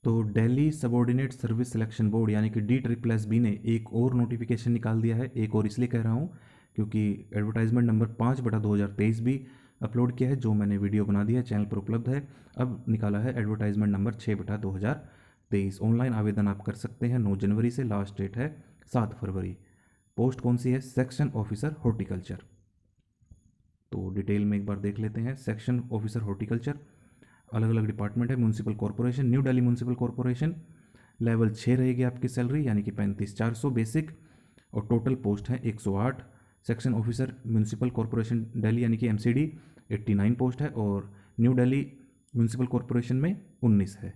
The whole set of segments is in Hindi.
तो Delhi subordinate service selection board यानी कि DSSB ने एक और नोटिफिकेशन निकाल दिया है। एक और इसलिए कह रहा हूँ क्योंकि एडवर्टाइजमेंट नंबर 5/2023 भी अपलोड किया है, जो मैंने वीडियो बना दिया है, चैनल पर उपलब्ध है। अब निकाला है एडवर्टाइजमेंट नंबर 6/2023। ऑनलाइन आवेदन आप कर सकते हैं 9 जनवरी से, लास्ट डेट है 7 फरवरी। पोस्ट कौन सी है? Section officer horticulture. तो डिटेल में एक बार देख लेते हैं। सेक्शन ऑफिसर हॉर्टिकल्चर, अलग अलग डिपार्टमेंट है। Municipal corporation, new Delhi municipal corporation, level 6 रहेगी आपकी सैलरी यानी कि 35,400 बेसिक, और टोटल पोस्ट है 108। Section officer municipal corporation Delhi यानी कि MCD 89 पोस्ट है, और न्यू दिल्ली म्यूनसिपल कॉर्पोरेशन में 19 है।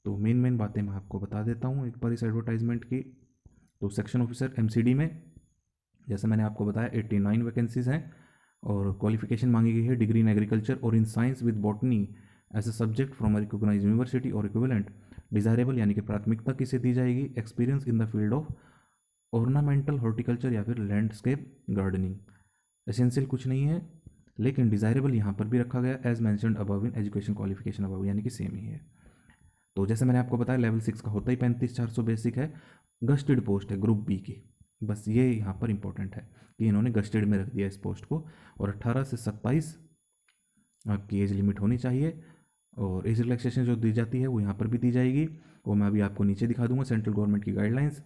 तो मेन बातें मैं आपको बता देता हूँ एक बार इस एडवर्टाइजमेंट की। तो सेक्शन ऑफिसर MCD में जैसे मैंने आपको बताया 89 वैकेंसीज़ हैं, और क्वालिफिकेशन मांगी गई है डिग्री इन एग्रीकल्चर और in science with botany as a subject from a recognise university और इक्विवेलेंट। डिज़ायरेबल यानी कि प्राथमिकता किसे दी जाएगी? Experience in the field of ornamental horticulture या फिर लैंडस्केप गार्डनिंग। एसेंशियल कुछ नहीं है, लेकिन डिज़ायरेबल यहाँ पर भी रखा गया as mentioned above in education qualification above, यानी कि सेम ही है। तो जैसे मैंने आपको बताया लेवल 6 का होता ही 35,400 बेसिक है। गस्टेड पोस्ट है ग्रुप बी की, बस ये यहाँ पर इंपॉर्टेंट है कि इन्होंने गस्टेड में रख दिया इस पोस्ट को। और 18 से 27 आपकी एज लिमिट होनी चाहिए, और एज रिलैक्सेशन जो दी जाती है वो यहाँ पर भी दी जाएगी, वो मैं अभी आपको नीचे दिखा दूंगा। सेंट्रल गवर्नमेंट की गाइडलाइंस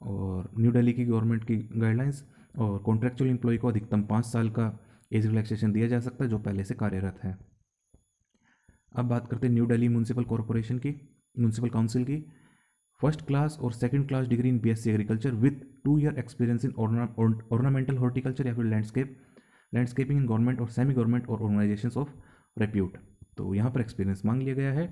और न्यू दिल्ली की गवर्नमेंट की गाइडलाइंस। और कॉन्ट्रेक्चुअल एम्प्लॉय को अधिकतम 5 साल का एज रिलैक्सेशन दिया जा सकता है जो पहले से कार्यरत है। अब बात करते हैं न्यू दिल्ली म्यूनसिपल कॉर्पोरेशन की, म्यूनसिपल काउंसिल की। फर्स्ट क्लास और second class degree in BSc agriculture with 2 year experience in ornamental horticulture या फिर लैंडस्केपिंग इन गवर्नमेंट और सेमी गवर्नमेंट और ऑर्गेनाइजेशंस ऑफ रेप्यूट। तो यहाँ पर एक्सपीरियंस मांग लिया गया है।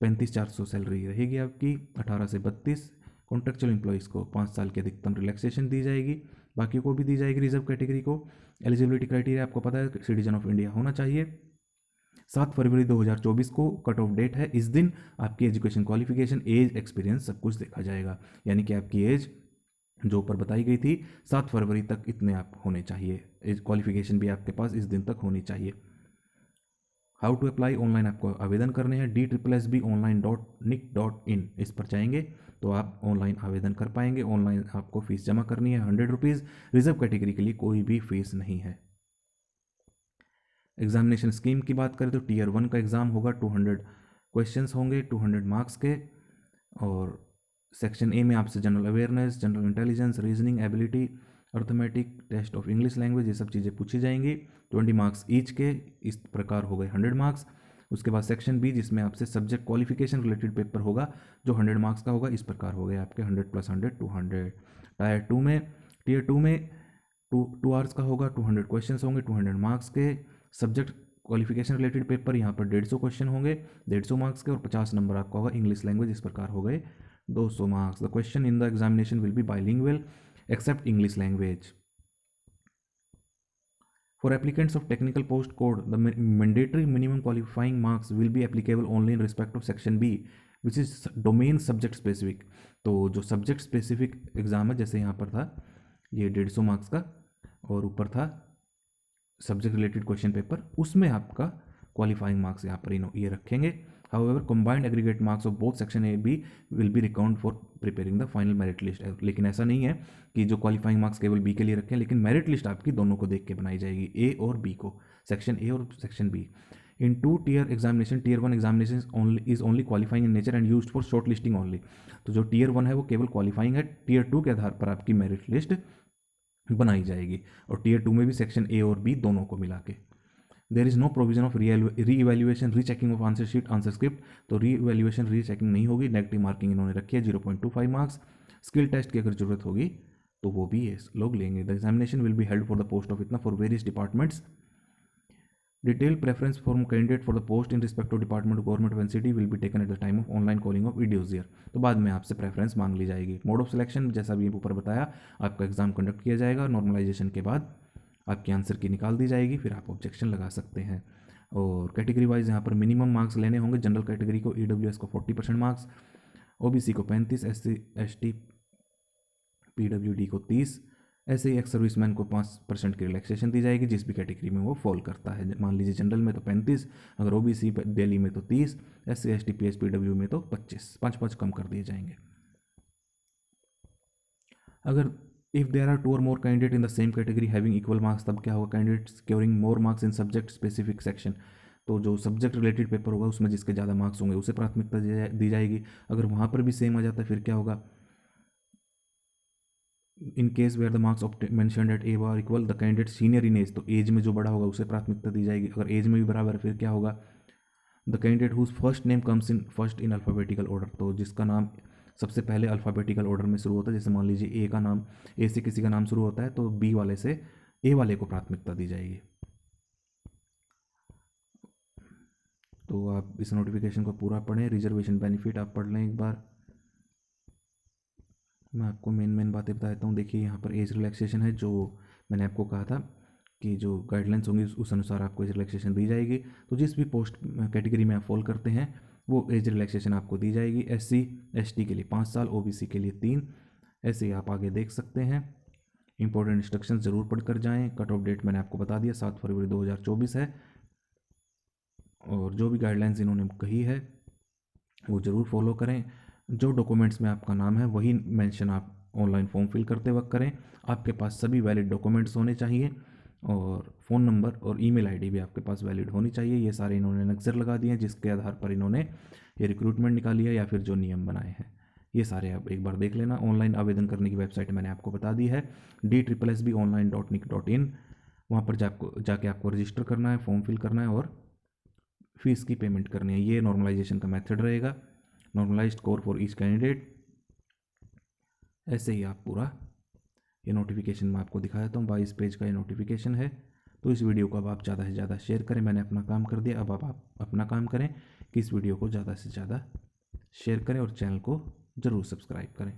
35,400 सैलरी रहेगी आपकी। 18 से 32 कॉन्ट्रेक्चुअल एम्प्लॉइज़ को 5 साल की अधिकतम रिलैक्सेशन दी जाएगी, बाकी को भी दी जाएगी रिजर्व कैटेगरी को। एलिजिबिलिटी क्राइटेरिया आपको पता है, सिटीजन ऑफ इंडिया होना चाहिए। 7 फरवरी 2024 को कट ऑफ डेट है। इस दिन आपकी एजुकेशन क्वालिफिकेशन, एज, एक्सपीरियंस सब कुछ देखा जाएगा, यानी कि आपकी एज जो ऊपर बताई गई थी 7 फरवरी तक इतने आप होने चाहिए। एज क्वालिफिकेशन भी आपके पास इस दिन तक होनी चाहिए। हाउ टू अप्लाई, ऑनलाइन आपको आवेदन करने हैं। DSSBonline.nic.in इस पर जाएंगे तो आप ऑनलाइन आवेदन कर पाएंगे। ऑनलाइन आपको फीस जमा करनी है 100 रुपीज़। रिजर्व कैटेगरी के लिए कोई भी फीस नहीं है। एग्जामिनेशन स्कीम की बात करें तो टीयर 1 का एग्ज़ाम होगा, 200 क्वेश्चंस होंगे 200 मार्क्स के। और सेक्शन ए में आपसे general awareness, general intelligence, reasoning ability, arithmetic, test of English language, ये सब चीज़ें पूछी जाएंगी 20 मार्क्स ईच के। इस प्रकार हो गए 100 मार्क्स। उसके बाद सेक्शन बी जिसमें आपसे सब्जेक्ट क्वालिफिकेशन रिलेटेड पेपर होगा जो 100 मार्क्स का होगा। इस प्रकार हो गए आपके 100 + 100 200। टीयर टू में 2 आवर्स का होगा, 200 क्वेश्चन होंगे 200 मार्क्स के। सब्जेक्ट क्वालिफिकेशन रिलेटेड पेपर यहाँ पर 150 क्वेश्चन होंगे 150 मार्क्स के, और 50 नंबर आपका होगा इंग्लिश लैंग्वेज। इस प्रकार हो गए 200 marks. The question in the examination will be bilingual except English language. For applicants of technical post code, the mandatory minimum qualifying marks will be applicable only in respect of section B, which is domain subject specific। तो जो subject specific एग्ज़ाम है, जैसे यहाँ पर था ये 150 मार्क्स का, और ऊपर था सब्जेक्ट रिलेटेड क्वेश्चन पेपर, उसमें आपका क्वालिफाइंग मार्क्स यहाँ पर ये रखेंगे। However combined aggregate marks of both section A B will be reckoned for preparing the final merit list। लेकिन ऐसा नहीं है कि जो क्वालिफाइंग मार्क्स केवल बी के लिए रखें, लेकिन मेरिट लिस्ट आपकी दोनों को देख के बनाई जाएगी, ए और बी को, सेक्शन ए और section B. In 2-tier examination, tier 1 examination is only qualifying in nature and used for short listing only. तो जो टीयर 1 है वो केवल क्वालिफाइंग है, टीयर 2 के आधार पर आपकी मेरिट लिस्ट बनाई जाएगी। और टीयर 2 में भी सेक्शन ए और बी दोनों को मिला के। There is no provision of re-evaluation, rechecking of answer sheet, answer script. तो री-इवैल्यूएशन, रीचेकिंग नहीं होगी। नेगेटिव मार्किंग इन्होंने रखी है 0.25 मार्क्स। स्किल टेस्ट की अगर जरूरत होगी तो वो भी लोग लेंगे। The examination will be held for the post of इतना for various departments. Detail preference form candidate for the post in respect of department of government of NCD will be taken at the time of online calling of videos year. तो बाद में आपसे प्रेफरेंस मांग ली जाएगी। मोड ऑफ सिलेक्शन जैसा भी ऊपर बताया, आपका एग्जाम कंडक्ट किया जाएगा, नॉर्मलाइजेशन के बाद आपकी आंसर की निकाल दी जाएगी, फिर आप ऑब्जेक्शन लगा सकते हैं। और कैटेगरी वाइज यहाँ पर मिनिमम मार्क्स लेने होंगे। जनरल कैटेगरी को, EWS को 40% मार्क्स, OBC को 35, SC ST PWD को 30, ऐसे ही एक्स सर्विसमैन को 5% की रिलैक्सेशन दी जाएगी जिस भी कैटेगरी में वो फॉल करता है। मान लीजिए जनरल में तो 35, अगर ओबीसी दिल्ली में तो 30, SC ST PSPW में तो 25, 5 कम कर दिए जाएंगे। अगर इफ़ देयर आर 2 और more candidate in the same category having equal marks, तब क्या होगा, candidate scoring more marks in subject specific section, तो जो सब्जेक्ट रिलेटेड पेपर होगा उसमें जिसके ज़्यादा मार्क्स होंगे उसे प्राथमिकता दी जाएगी। अगर वहाँ पर भी सेम आ जाता है फिर क्या होगा, in case where the marks mentioned at a bar equal the candidate senior in age, तो एज में जो बड़ा होगा उसे प्राथमिकता दी जाएगी। अगर एज में भी बराबर है फिर क्या होगा, the candidate whose first name comes in first in alphabetical order, तो जिसका नाम सबसे पहले अल्फ़ाबेटिकल ऑर्डर में शुरू होता है, जैसे मान लीजिए ए का नाम, ए से किसी का नाम शुरू होता है तो बी वाले से ए वाले को प्राथमिकता दी जाएगी। तो आप इस नोटिफिकेशन को पूरा पढ़ें। रिजर्वेशन बेनिफिट आप पढ़ लें एक बार। मैं आपको मेन बातें बता देता हूँ। देखिए यहाँ पर एज रिलैक्सेशन है, जो मैंने आपको कहा था कि जो गाइडलाइंस होंगी उस अनुसार आपको एज रिलैक्सेशन दी जाएगी। तो जिस भी पोस्ट कैटेगरी में आप फॉल करते हैं वो एज रिलैक्सेशन आपको दी जाएगी। SC ST के लिए 5 साल, OBC के लिए 3, ऐसे ही आप आगे देख सकते हैं। इंपॉर्टेंट इंस्ट्रक्शन ज़रूर पढ़कर जाएँ। कट ऑफ डेट मैंने आपको बता दिया 7 फरवरी 2024 है, और जो भी गाइडलाइंस इन्होंने कही है वो ज़रूर फॉलो करें। जो डॉक्यूमेंट्स में आपका नाम है वही मेंशन आप ऑनलाइन फॉर्म फिल करते वक्त करें। आपके पास सभी वैलिड डॉक्यूमेंट्स होने चाहिए, और फ़ोन नंबर और ईमेल आईडी भी आपके पास वैलिड होनी चाहिए। ये सारे इन्होंने नक्सर लगा दिए हैं जिसके आधार पर इन्होंने ये रिक्रूटमेंट निकाली है या फिर जो नियम बनाए हैं, ये सारे आप एक बार देख लेना। ऑनलाइन आवेदन करने की वेबसाइट मैंने आपको बता दी है, DSSBonline.nic.in। वहाँ पर जाके आपको रजिस्टर करना है, फॉर्म फिल करना है और फीस की पेमेंट करनी है। ये नॉर्मलाइजेशन का मेथड रहेगा, normalised score for each candidate. ऐसे ही आप पूरा ये नोटिफिकेशन मैं आपको दिखा देता हूँ। 22 पेज का ये नोटिफिकेशन है। तो इस वीडियो को अब आप ज़्यादा से ज़्यादा शेयर करें। मैंने अपना काम कर दिया, अब आप अपना काम करें कि इस वीडियो को ज़्यादा से ज़्यादा शेयर करें और चैनल को ज़रूर सब्सक्राइब करें।